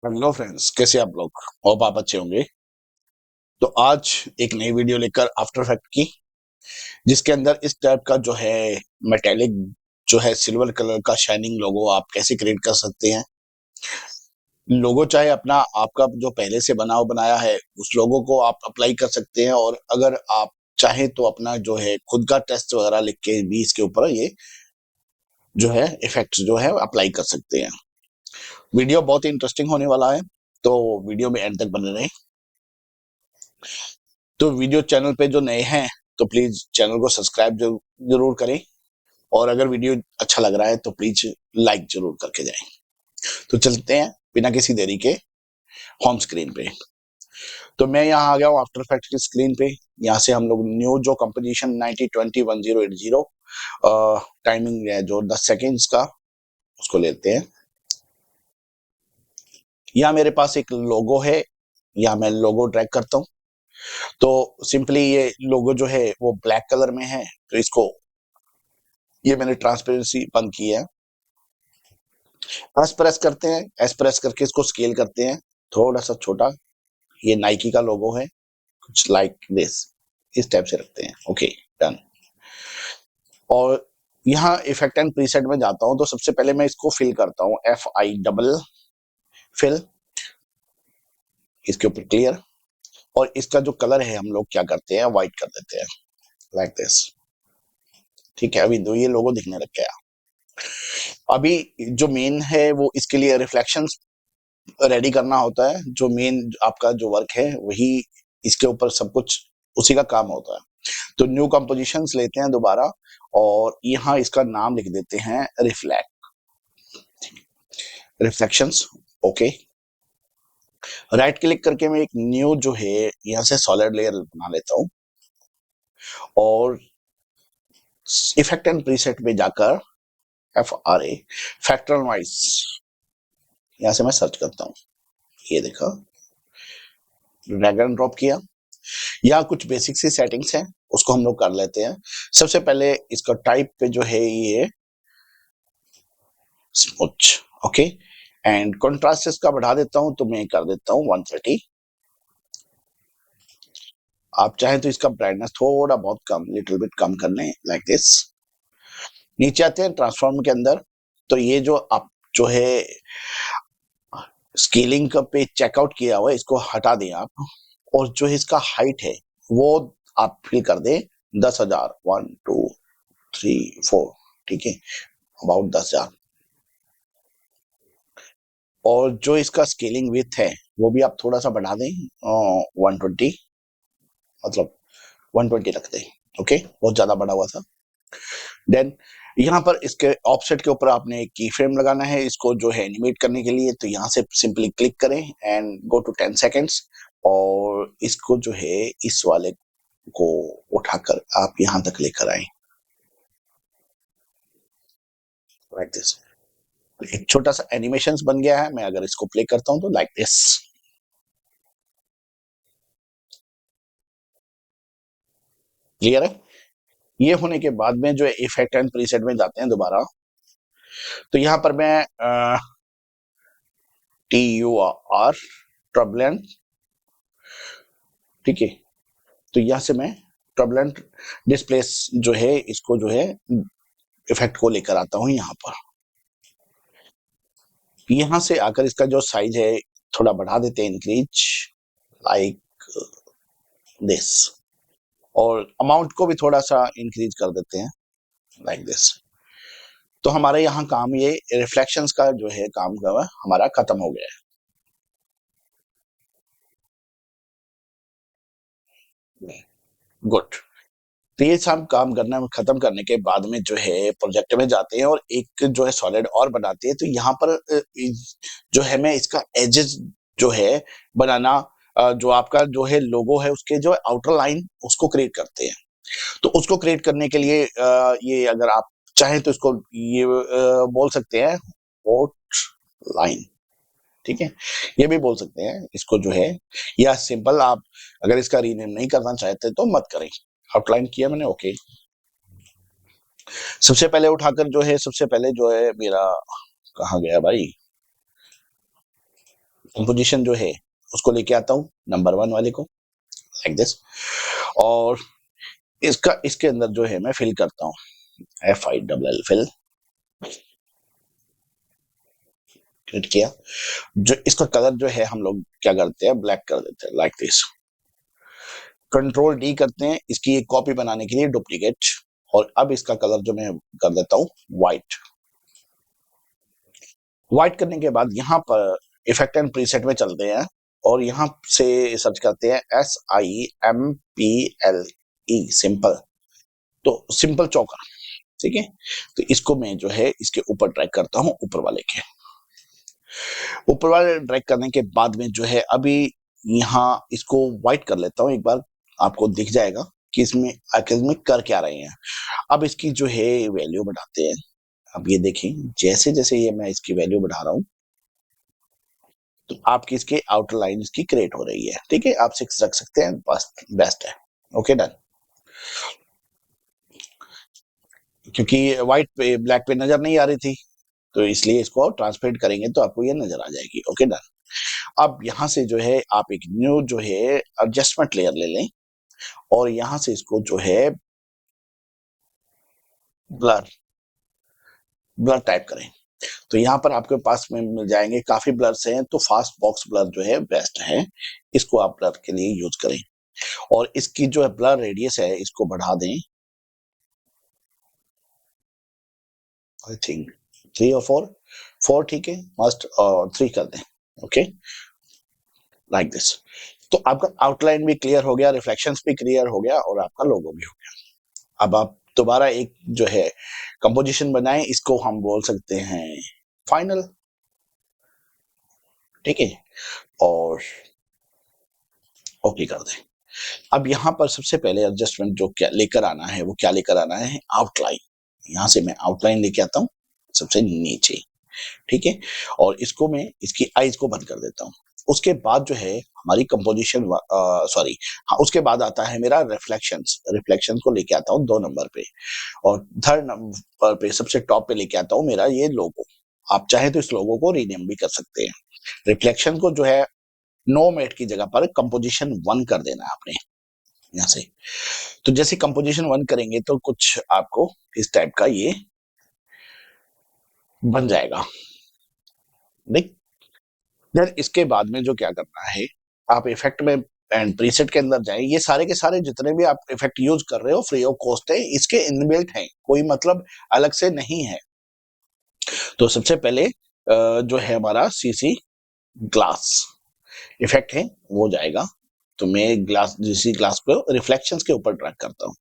Hello friends, कैसे आप लोग? होप आप अच्छे होंगे। तो आज एक नई वीडियो लेकर आफ्टर इफेक्ट की, जिसके अंदर इस टाइप का जो है मेटेलिक जो है सिल्वर कलर का शाइनिंग लोगो आप कैसे क्रिएट कर सकते हैं। लोगो चाहे अपना आपका जो पहले से बनाया है उस लोगो को आप अप्लाई कर सकते हैं, और अगर आप चाहे तो अपना जो है खुद का टेस्ट वगैरह लिख के भी इसके ऊपर ये जो है इफेक्ट्स जो है अप्लाई कर सकते हैं। वीडियो बहुत ही इंटरेस्टिंग होने वाला है, तो वीडियो में एंड तक बने रहें। तो वीडियो चैनल पे जो नए हैं तो प्लीज चैनल को सब्सक्राइब जरूर करें, और अगर वीडियो अच्छा लग रहा है तो प्लीज लाइक जरूर करके जाएं। तो चलते हैं बिना किसी देरी के होम स्क्रीन पे। तो मैं यहाँ आ गया हूँ आफ्टर इफेक्ट्स की स्क्रीन पे। यहाँ से हम लोग न्यू जो कंपोजिशन 90201080 टाइमिंग है जो 10 सेकेंड्स का, उसको लेते हैं। यहाँ मेरे पास एक लोगो है, यहाँ मैं लोगो ड्रैग करता हूँ। तो सिंपली ये लोगो जो है वो ब्लैक कलर में है, तो इसको ये मैंने ट्रांसपेरेंसी बंद की है। एस प्रेस करते हैं, एस प्रेस करके इसको स्केल करते हैं थोड़ा सा छोटा। ये नाइकी का लोगो है, कुछ लाइक दिस, इस टाइप से रखते हैं। Okay, done. और यहाँ इफेक्ट एंड प्रीसेट में जाता हूँ, तो सबसे पहले मैं इसको फिल करता हूँ, FI फिल, इसके ऊपर क्लियर। और इसका जो कलर है हम लोग क्या करते हैं, व्हाइट कर देते हैं, लाइक दिस। ठीक है, अभी दो ये लोगो दिखने लग गया। अभी जो मेन है वो इसके लिए रिफ्लेक्शंस रेडी करना होता है। जो मेन आपका जो वर्क है वही इसके ऊपर सब कुछ उसी का काम होता है। तो न्यू कंपोजिशंस लेते हैं दोबारा, और यहाँ इसका नाम लिख देते हैं रिफ्लेक्शंस। ओके, राइट क्लिक करके मैं एक न्यू जो है यहाँ से सॉलिड लेयर बना लेता हूँ, और इफेक्ट एंड प्रीसेट में जाकर FRA फैक्टर नॉइस, यहाँ से मैं सर्च करता हूँ। ये देखा, ड्रैग एंड ड्रॉप किया। यहाँ कुछ बेसिक सी सेटिंग्स हैं, उसको हम लोग कर लेते हैं। सबसे पहले इसका टाइप पे जो है ये स्मूच, ओके। एंड कॉन्ट्रास्ट इसका बढ़ा देता हूं, तो मैं कर देता हूं 130। आप चाहें तो इसका ब्राइटनेस थोड़ा बहुत कम, लिटिल बिट कम कर लें, लाइक दिस। नीचे आते हैं ट्रांसफॉर्म के अंदर, तो ये जो आप जो है स्केलिंग का पे चेकआउट किया हुआ है इसको हटा दें आप, और जो इसका हाइट है वो आप फिल कर दें 10,000, 1 2 3 4, ठीक है, अबाउट 10,000। और जो इसका स्केलिंग विथ है वो भी आप थोड़ा सा बढ़ा दें, 120, मतलब 120 रख दें। ओके, बहुत ज्यादा बढ़ा हुआ था। देन यहाँ पर इसके ऑफसेट के ऊपर आपने एक की फ्रेम लगाना है इसको जो है एनिमेट करने के लिए। तो यहाँ से सिंपली क्लिक करें एंड गो टू 10 सेकेंड्स, और इसको जो है इस वाले को उठाकर आप यहाँ तक लेकर आए, लाइक दिस। एक छोटा सा एनिमेशन बन गया है। मैं अगर इसको प्ले करता हूँ तो लाइक दिस, क्लियर है। ये होने के बाद में जो इफेक्ट एंड प्रीसेट में जाते हैं दोबारा, तो यहाँ पर मैं TUR ट्रबलेंट, ठीक है, तो यहाँ से मैं ट्रबलेंट डिस्प्लेस जो है इसको जो है इफेक्ट को लेकर आता हूँ यहाँ पर। यहाँ से आकर इसका जो साइज है थोड़ा बढ़ा देते हैं, इंक्रीज, लाइक दिस। और अमाउंट को भी थोड़ा सा इंक्रीज कर देते हैं, लाइक दिस। तो हमारे यहाँ काम ये रिफ्लेक्शंस का जो है काम का हमारा खत्म हो गया है। गुड। तो ये सब काम करना खत्म करने के बाद में जो है प्रोजेक्ट में जाते हैं और एक जो है सॉलिड और बनाते हैं। तो यहाँ पर जो है मैं इसका एजेस जो है बनाना, जो आपका जो है लोगो है उसके जो आउटर लाइन उसको क्रिएट करते हैं। तो उसको क्रिएट करने के लिए ये अगर आप चाहें तो इसको ये बोल सकते हैं वोट लाइन, ठीक है, ये भी बोल सकते हैं इसको जो है। या सिंपल आप अगर इसका रीनेम नहीं करना चाहते तो मत करें। आउटलाइन किया मैंने, ओके। सबसे पहले उठाकर जो है सबसे पहले जो है मेरा, कहाँ गया भाई, कंपोजिशन जो है उसको लेके आता हूँ नंबर 1 वाले को, लाइक दिस। और इसका इसके अंदर जो है मैं फिल करता हूँ, FILL फिल, क्लिक किया। जो इसका कलर जो है हम लोग क्या करते हैं, ब्लैक कर देते हैं, लाइक दिस। कंट्रोल D करते हैं इसकी एक कॉपी बनाने के लिए, डुप्लीकेट। और अब इसका कलर जो मैं कर देता हूँ व्हाइट। व्हाइट करने के बाद यहाँ पर इफेक्ट एंड प्रीसेट में चलते हैं और यहाँ से सर्च करते हैं SIMPLE, सिंपल। तो सिंपल चौका, ठीक है। तो इसको मैं जो है इसके ऊपर ड्रैग करता हूँ, ऊपर वाले के ऊपर वाले ड्रैग करने के बाद में जो है अभी यहाँ इसको व्हाइट कर लेता हूँ एक बार, आपको दिख जाएगा कि इसमें आखिर में कर क्या रहे हैं। अब इसकी जो है वैल्यू बढ़ाते हैं। अब ये देखें, जैसे जैसे ये मैं इसकी वैल्यू बढ़ा रहा हूँ तो आपकी इसके आउटर लाइन इसकी क्रिएट हो रही है, ठीक है। आप 6 रख सकते हैं, बस बेस्ट है। Okay, done. क्योंकि व्हाइट पे ब्लैक पे नजर नहीं आ रही थी, तो इसलिए इसको ट्रांसपेरेंट करेंगे तो आपको ये नजर आ जाएगी। Okay, done. अब यहाँ से जो है आप एक न्यू जो है एडजस्टमेंट लेयर ले लें और यहाँ से इसको जो है ब्लर ब्लर टाइप करें। तो यहाँ पर आपके पास में मिल जाएंगे, काफी ब्लर्स हैं, तो फास्ट बॉक्स ब्लर जो है बेस्ट है, इसको आप ब्लर के लिए यूज करें। और इसकी जो है ब्लर रेडियस है इसको बढ़ा दें, आई थिंक 3 और 4 ठीक है, मस्ट और 3 कर दें। Okay, like this. तो आपका आउटलाइन भी क्लियर हो गया, रिफ्लेक्शंस भी क्लियर हो गया और आपका लोगो भी हो गया। अब आप दोबारा एक जो है कंपोजिशन बनाएं, इसको हम बोल सकते हैं फाइनल, ठीक है। और ओके कर दें। अब यहाँ पर सबसे पहले एडजस्टमेंट जो क्या लेकर आना है, वो क्या लेकर आना है, आउटलाइन। यहाँ से मैं आउटलाइन लेके आता हूँ सबसे नीचे, ठीक है। और इसको मैं इसकी आईज को बंद कर देता हूँ। उसके बाद जो है हमारी कंपोजिशन, सॉरी, हाँ, उसके बाद आता है मेरा रिफ्लेक्शंस। रिफ्लेक्शन को लेके आता हूँ 2 नंबर पे, और 3rd नंबर पे सबसे टॉप पे लेके आता हूँ मेरा ये लोगो। आप चाहे तो इस लोगो को रीनेम भी कर सकते हैं। रिफ्लेक्शन को जो है नो मेट की जगह पर कंपोजिशन 1 कर देना है आपने यहाँ से। तो जैसे कंपोजिशन 1 करेंगे तो कुछ आपको इस टाइप का ये बन जाएगा, देख। देन इसके बाद में जो क्या करना है, आप इफेक्ट में एंड प्रीसेट के अंदर जाएं। ये सारे के सारे जितने भी आप इफेक्ट यूज कर रहे हो फ्री ऑफ कॉस्ट है, इसके इनबिल्ट हैं, कोई मतलब अलग से नहीं है। तो सबसे पहले जो है हमारा सीसी ग्लास इफेक्ट है वो जाएगा। तो मैं ग्लास सीसी ग्लास को रिफ्लेक्शंस के ऊपर ड्रैग करता हूँ।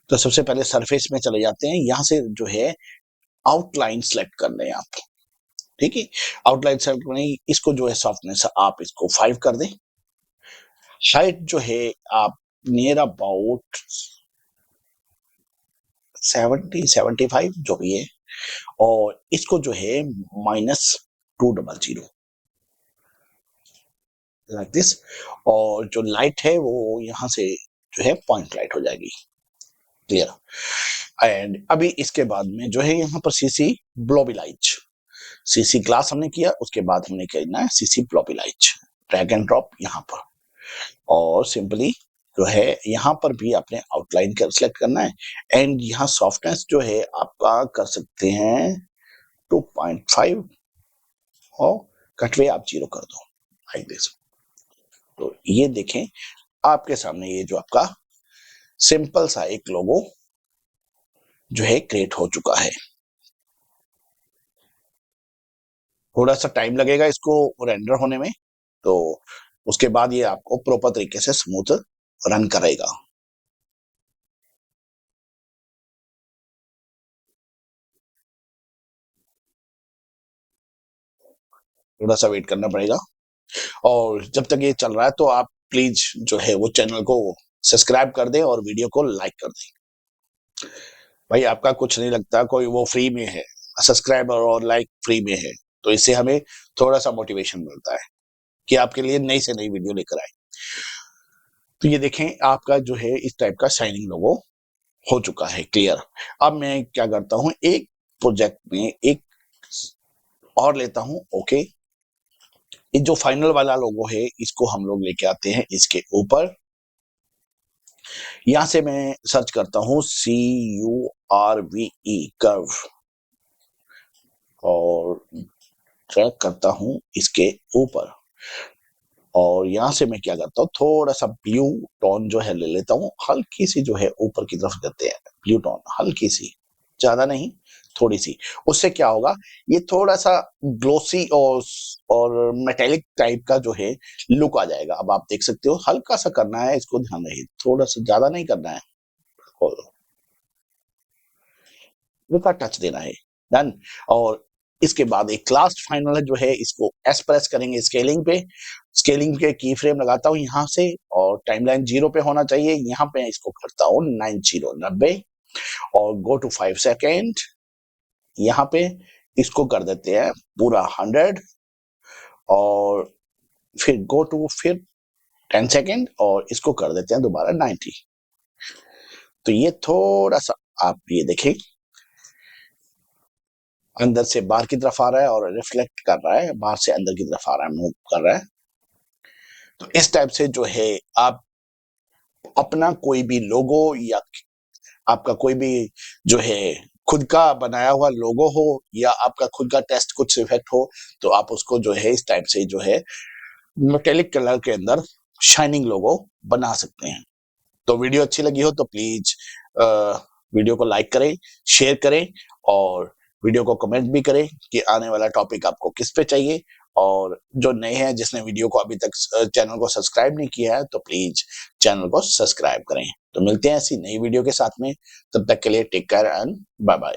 तो सबसे पहले सरफेस में चले जाते हैं, यहाँ से जो है आउटलाइन सेलेक्ट करने हैं आप, ठीक है। आउटलाइन सेलेक्ट करने, इसको जो है सॉफ्टनेस आप इसको 5 कर दें। हाइट जो है आप नियर अबाउट 70-75 जो भी है, और इसको जो है -200 लाइक दिस। और जो लाइट है वो यहाँ से जो है पॉइंट लाइट हो जाएगी, क्लियर। एंड अभी इसके बाद में जो है यहाँ पर सीसी ब्लोबिलाइट, सीसी ग्लास हमने किया, उसके बाद हमने करना है सीसी ब्लोबिलाइट। ड्रैग एंड ड्रॉप यहाँ पर, और सिंपली जो है यहाँ पर भी आपने आउटलाइन कर सेलेक्ट करना है। एंड यहाँ सॉफ्टनेस जो है आपका कर सकते हैं 2.5 और कटवे आप 0 कर दो, लाइक दिस। तो ये देखें आपके सामने ये जो आपका सिंपल सा एक लोगो जो है क्रिएट हो चुका है। थोड़ा सा टाइम लगेगा इसको रेंडर होने में, तो उसके बाद ये आपको प्रॉपर तरीके से स्मूथ रन करेगा। थोड़ा सा वेट करना पड़ेगा। और जब तक ये चल रहा है तो आप प्लीज जो है वो चैनल को सब्सक्राइब कर दें और वीडियो को लाइक कर दें। भाई आपका कुछ नहीं लगता, कोई वो फ्री में है, सब्सक्राइब और लाइक फ्री में है, तो इससे हमें थोड़ा सा मोटिवेशन मिलता है कि आपके लिए नई से नई वीडियो लेकर आए। तो ये देखें आपका जो है इस टाइप का शाइनिंग लोगो हो चुका है, क्लियर। अब मैं क्या करता हूँ, एक प्रोजेक्ट में एक और लेता हूँ, ओके। ये जो फाइनल वाला लोगो है इसको हम लोग लेके आते हैं इसके ऊपर। यहां से मैं सर्च करता हूं CURVE कर्व और ट्रैक करता हूं इसके ऊपर। और यहां से मैं क्या करता हूं, थोड़ा सा ब्लू टोन जो है ले लेता हूं, हल्की सी जो है ऊपर की तरफ करते हैं ब्लू टोन, हल्की सी, ज्यादा नहीं, थोड़ी सी। उससे क्या होगा, ये थोड़ा सा ग्लोसी और मेटेलिक टाइप का जो है लुक आ जाएगा। अब आप देख सकते हो, हल्का सा करना है इसको, ध्यान रहे, थोड़ा सा, ज्यादा नहीं करना है, हल्का टच देना है। डन। और इसके बाद एक लास्ट फाइनल जो है, इसको एस प्रेस करेंगे स्केलिंग पे। स्केलिंग के की फ्रेम लगाता हूं यहां से, और टाइमलाइन 0 पे होना चाहिए। यहाँ पे इसको करता हूं 90 और गो टू 5 सेकेंड। यहाँ पे इसको कर देते हैं पूरा 100 और फिर गो टू फिर 10 सेकेंड और इसको कर देते हैं दोबारा 90। तो ये थोड़ा सा आप ये देखें, अंदर से बाहर की तरफ आ रहा है और रिफ्लेक्ट कर रहा है, बाहर से अंदर की तरफ आ रहा है, मूव कर रहा है। तो इस टाइप से जो है आप अपना कोई भी लोगो या आपका कोई भी जो है खुद का बनाया हुआ लोगो हो या आपका खुद का टेस्ट कुछ इफेक्ट हो, तो आप उसको जो है इस टाइप से जो है मेटेलिक कलर के अंदर शाइनिंग लोगो बना सकते हैं। तो वीडियो अच्छी लगी हो तो प्लीज वीडियो को लाइक करें, शेयर करें और वीडियो को कमेंट भी करें कि आने वाला टॉपिक आपको किस पे चाहिए। और जो नए हैं, जिसने वीडियो को अभी तक चैनल को सब्सक्राइब नहीं किया है, तो प्लीज चैनल को सब्सक्राइब करें। तो मिलते हैं ऐसी नई वीडियो के साथ में, तब तक के लिए take care and bye bye.